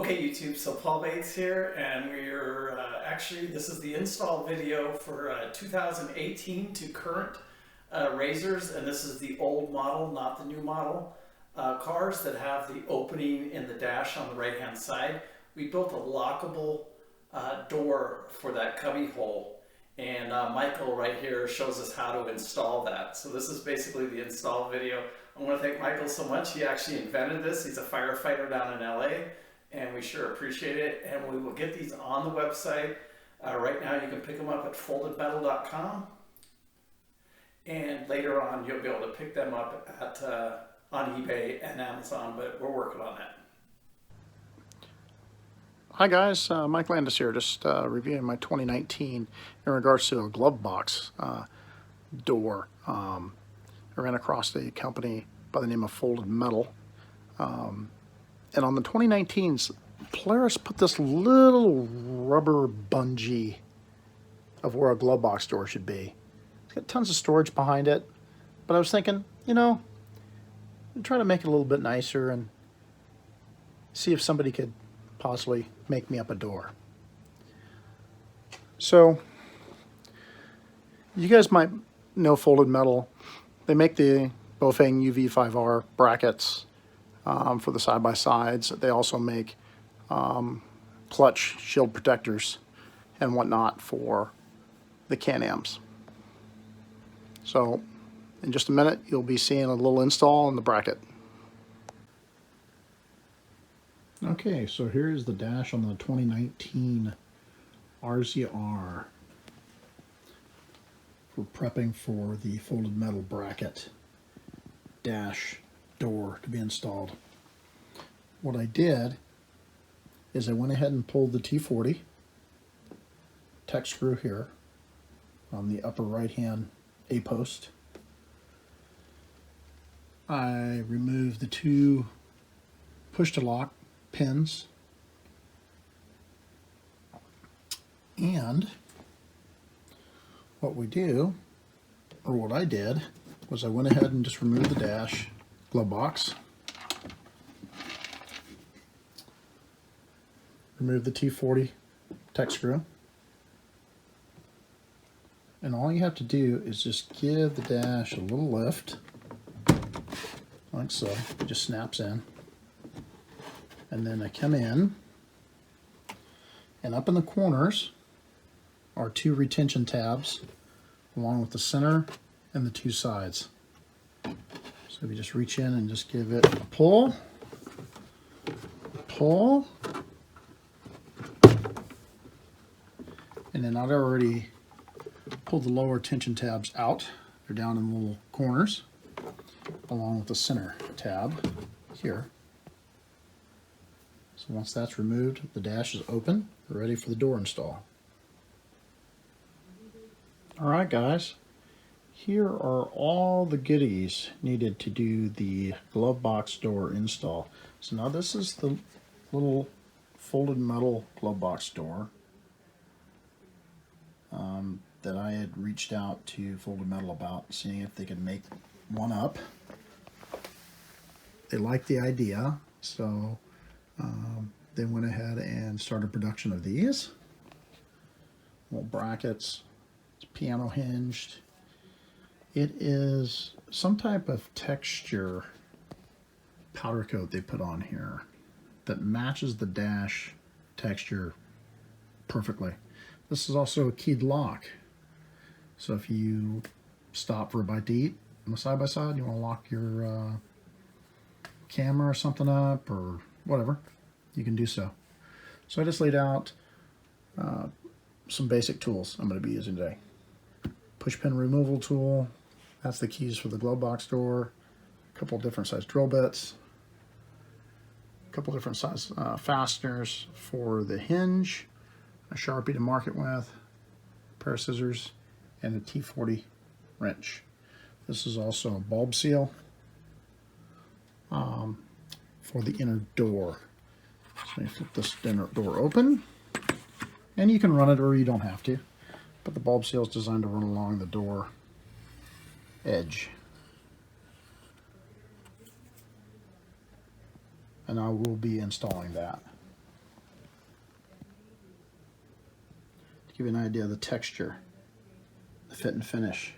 Okay, YouTube, so Paul Bates here, and we're actually, this is the install video for 2018 to current Razors, and this is the old model, not the new model, cars that have the opening in the dash on the right-hand side. We built a lockable door for that cubby hole, and Michael right here shows us how to install that. So this is basically the install video. I want to thank Michael so much. He actually invented this. He's a firefighter down in LA. And we sure appreciate it. And we will get these on the website. Right now you can pick them up at foldedmtal.com. And later on you'll be able to pick them up at on eBay and Amazon, but we're working on that. Hi guys, Mike Landis here, just reviewing my 2019 in regards to a glove box door. I ran across a company by the name of Foldedmtal. And on the 2019s, Polaris put this little rubber bungee of where a glove box door should be. It's got tons of storage behind it, but I was thinking, you know, try to make it a little bit nicer and see if somebody could possibly make me up a door. So, you guys might know Foldedmtal. They make the Bofeng UV5R brackets for the side-by-sides. They also make clutch shield protectors and whatnot for the Can-Ams. So in just a minute you'll be seeing a little install on the bracket. Okay, so here's the dash on the 2019 RZR for prepping for the Foldedmtal bracket dash door to be installed. What I did is I went ahead and pulled the T40 tech screw here on the upper right hand A-post. I removed the two push to lock pins, and what I did was I went ahead and just removed the dash glove box, remove the T40 tech screw, and all you have to do is just give the dash a little lift, like so. It just snaps in, and then I come in, and up in the corners are two retention tabs along with the center and the two sides. So if you just reach in and just give it a pull, and then I've already pulled the lower tension tabs out. They're down in the little corners, along with the center tab here. So once that's removed, the dash is open, ready for the door install. Alright guys, here are all the goodies needed to do the glove box door install. So now this is the little Foldedmtal glove box door that I had reached out to Foldedmtal about, seeing if they could make one up. They liked the idea, so they went ahead and started production of these little brackets. It's piano hinged. It is some type of texture powder coat they put on here that matches the dash texture perfectly. This is also a keyed lock, so if you stop for a bite to eat on the side-by-side, you want to lock your camera or something up or whatever, you can do so. So I just laid out some basic tools I'm going to be using today. Push pin removal tool, that's the keys for the glove box door, a couple different size drill bits, a couple different size fasteners for the hinge, a Sharpie to mark it with, a pair of scissors, and a T40 wrench. This is also a bulb seal for the inner door. So you flip this inner door open, and you can run it or you don't have to, but the bulb seal is designed to run along the door edge. And I will be installing that. give you an idea of the texture, the fit and finish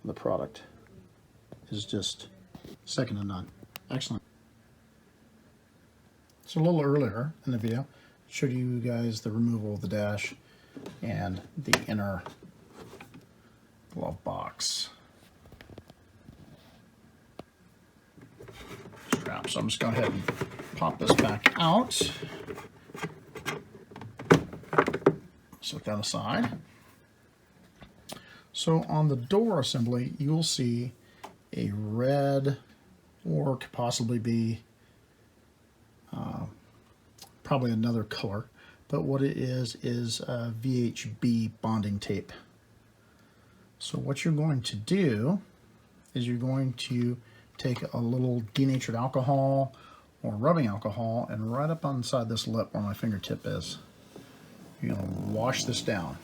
of the product is just second to none. Excellent. So a little earlier in the video, I showed you guys the removal of the dash and the inner glove box strap. So I'm just going to go ahead and pop this back out. Set that aside. So on the door assembly, you'll see a red, or could possibly be probably another color, but what it is VHB bonding tape. So what you're going to do is you're going to take a little denatured alcohol or rubbing alcohol, and right up on the side of this lip where my fingertip is, you're going to wash this down.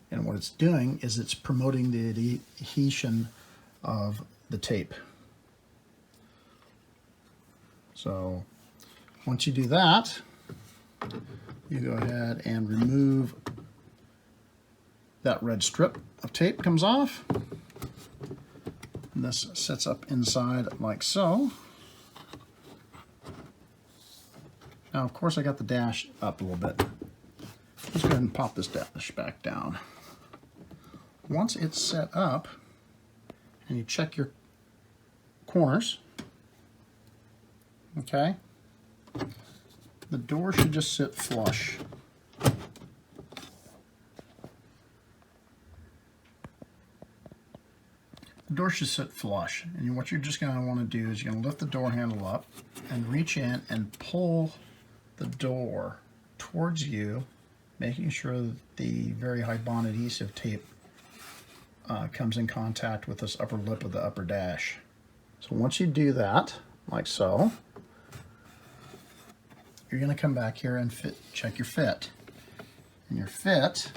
And what it's doing is it's promoting the adhesion of the tape. So once you do that, you go ahead and remove that red strip of tape comes off. And this sets up inside like so. Now, of course, I got the dash up a little bit. Let's go ahead and pop this dash back down. Once it's set up, and you check your corners, okay, the door should just sit flush. The door should sit flush, and what you're just going to want to do is you're going to lift the door handle up and reach in and pull the door towards you, making sure that the very high bond adhesive tape comes in contact with this upper lip of the upper dash. So once you do like so, you're going to come back here and check your fit. And your fit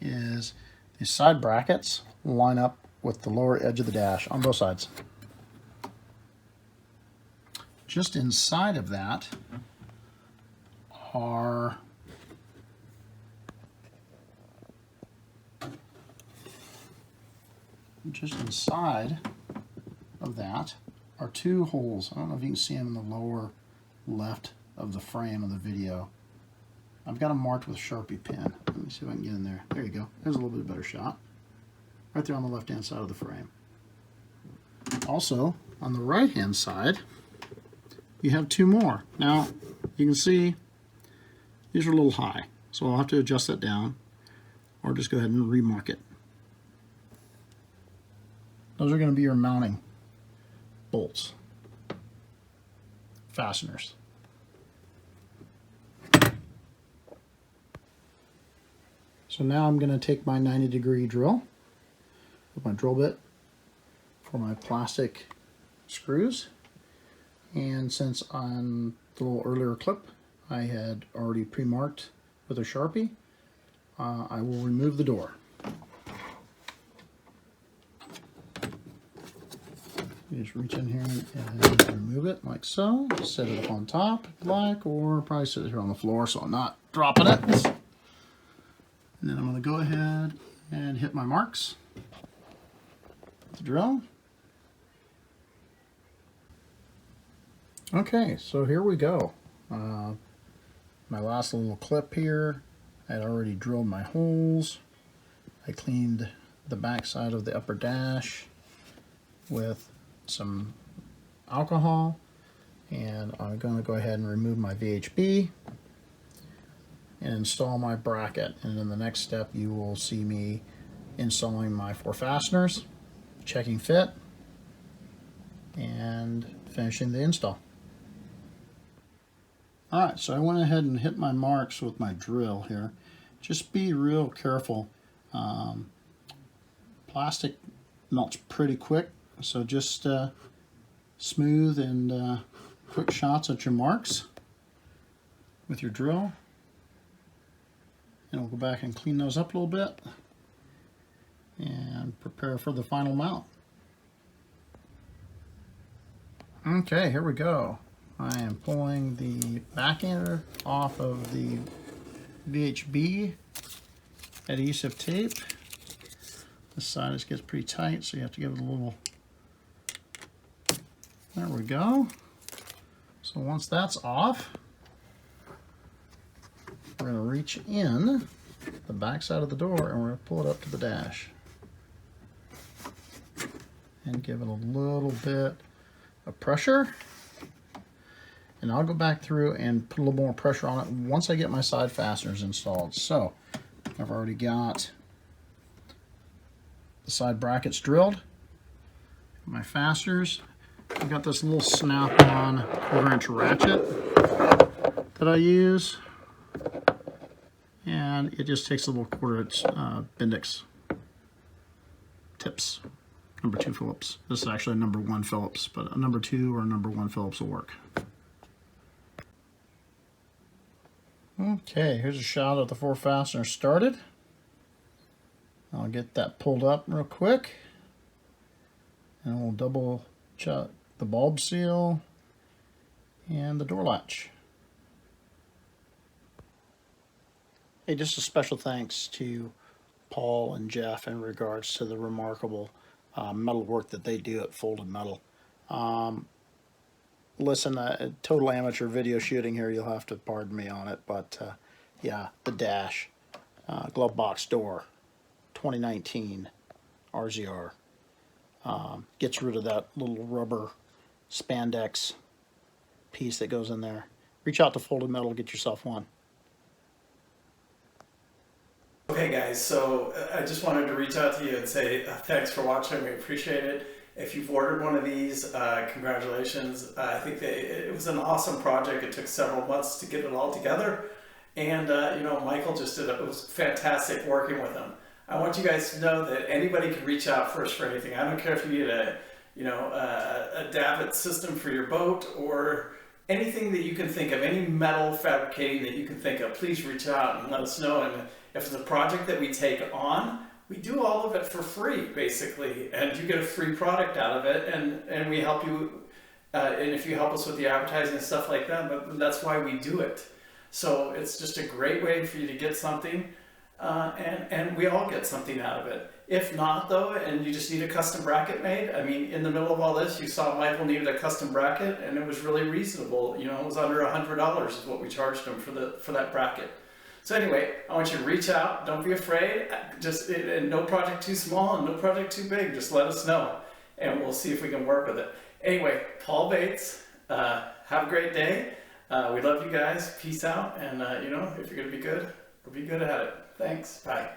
is these side brackets line up with the lower edge of the dash on both sides. Just inside of that are two holes. I don't know if you can see them in the lower left of the frame of the video. I've got them marked with a Sharpie pen. Let me see if I can get in there. There you go. There's a little bit better shot. Right there on the left-hand side of the frame. Also, on the right-hand side, you have two more. Now, you can see these are a little high, so I'll have to adjust that down, or just go ahead and remark it. Those are going to be your mounting bolts, fasteners. So now I'm going to take my 90-degree drill with my drill bit for my plastic screws, and since on the little earlier clip I had already pre-marked with a Sharpie, I will remove the door. You just reach in here and remove it like so. Set it up on top if you like, or probably sit it here on the floor so I'm not dropping it. And then I'm going to go ahead and hit my marks with the drill. Okay, so here we go. My last little clip here, I had already drilled my holes. I cleaned the back side of the upper dash with some alcohol, and I'm going to go ahead and remove my VHB and install my bracket. And in the next step you will see me installing my 4 fasteners, checking fit, and finishing the install. Alright, so I went ahead and hit my marks with my drill here. Just be real careful. Plastic melts pretty quick, so just smooth and quick shots at your marks with your drill. And we'll go back and clean those up a little bit and prepare for the final mount. Okay, here we go. I am pulling the back end off of the VHB adhesive tape. This side just gets pretty tight, so you have to give it a little. There we go. So once that's off, we're going to reach in the back side of the door and we're going to pull it up to the dash. And give it a little bit of pressure. And I'll go back through and put a little more pressure on it once I get my side fasteners installed. So I've already got the side brackets drilled, my fasteners. I've got this little snap-on 1/4-inch ratchet that I use, and it just takes a little 1/4-inch Bendix tips, number 2 Phillips. This is actually a number 1 Phillips, but a number 2 or a number 1 Phillips will work. Okay, here's a shot of the 4 fasteners started. I'll get that pulled up real quick, and we'll double check the bulb seal and the door latch. Hey, just a special thanks to Paul and Jeff in regards to the remarkable metal work that they do at Foldedmtal. Listen, total amateur video shooting here, you'll have to pardon me on it, but yeah, the dash, glove box door, 2019 RZR. Gets rid of that little rubber spandex piece that goes in there. Reach out to Foldedmtal, get yourself one. Okay guys, so I just wanted to reach out to you and say thanks for watching, we appreciate it. If you've ordered one of these, congratulations. I think it was an awesome project. It took several months to get it all together. And you know, Michael just did it. It was fantastic working with him. I want you guys to know that anybody can reach out first for anything. I don't care if you need a davit system for your boat or anything that you can think of, any metal fabricating that you can think of, please reach out and let us know. And if it's a project that we take on, we do all of it for free, basically, and you get a free product out of it, and we help you, and if you help us with the advertising and stuff like that, but that's why we do it. So it's just a great way for you to get something, and we all get something out of it. If not, though, and you just need a custom bracket made, I mean, in the middle of all this, you saw Michael needed a custom bracket, and it was really reasonable. You know, it was under $100 is what we charged him for that bracket. So anyway, I want you to reach out. Don't be afraid. And no project too small and no project too big. Just let us know, and we'll see if we can work with it. Anyway, Paul Bates, have a great day. We love you guys. Peace out. And you know, if you're gonna be good, be good at it. Thanks. Bye.